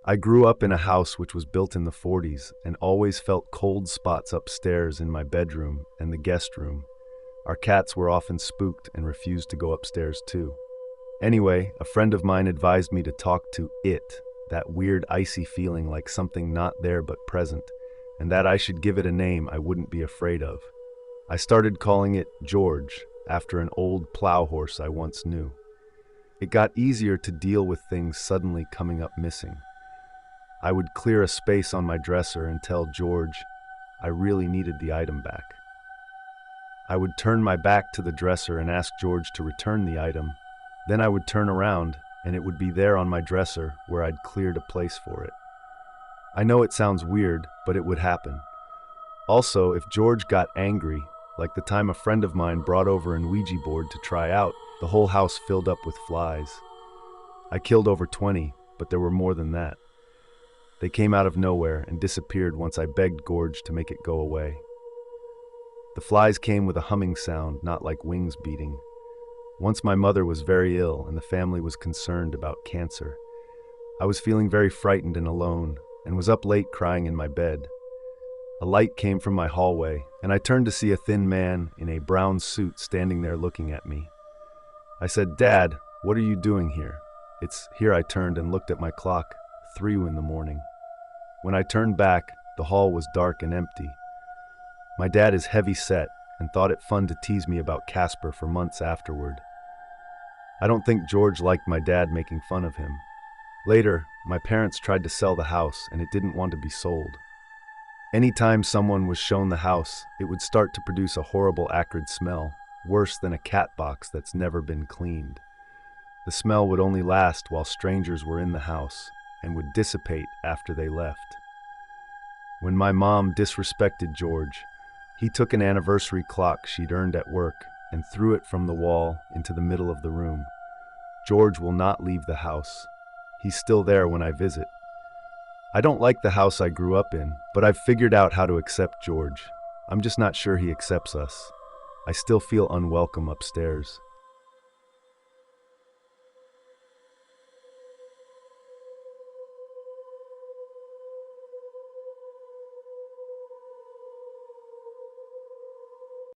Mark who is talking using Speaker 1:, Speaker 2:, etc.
Speaker 1: I grew up in a house which was built in the 40s and always felt cold spots upstairs in my bedroom and the guest room. Our cats were often spooked and refused to go upstairs too. Anyway, a friend of mine advised me to talk to it, that weird icy feeling like something not there but present, and that I should give it a name I wouldn't be afraid of. I started calling it George, after an old plow horse I once knew. It got easier to deal with things suddenly coming up missing. I would clear a space on my dresser and tell George I really needed the item back. I would turn my back to the dresser and ask George to return the item. Then I would turn around and it would be there on my dresser where I'd cleared a place for it. I know it sounds weird, but it would happen. Also, if George got angry, like the time a friend of mine brought over an Ouija board to try out, the whole house filled up with flies. I killed over 20, but there were more than that. They came out of nowhere and disappeared once I begged George to make it go away. The flies came with a humming sound, not like wings beating. Once my mother was very ill and the family was concerned about cancer. I was feeling very frightened and alone and was up late crying in my bed. A light came from my hallway and I turned to see a thin man in a brown suit standing there looking at me. I said, "Dad, what are you doing here?" Here I turned and looked at my clock, 3 in the morning. When I turned back, the hall was dark and empty. My dad is heavy set and thought it fun to tease me about Casper for months afterward. I don't think George liked my dad making fun of him. Later, my parents tried to sell the house and it didn't want to be sold. Anytime someone was shown the house, it would start to produce a horrible acrid smell, worse than a cat box that's never been cleaned. The smell would only last while strangers were in the house and would dissipate after they left. When my mom disrespected George, he took an anniversary clock she'd earned at work and threw it from the wall into the middle of the room. George will not leave the house. He's still there when I visit. I don't like the house I grew up in, but I've figured out how to accept George. I'm just not sure he accepts us. I still feel unwelcome upstairs.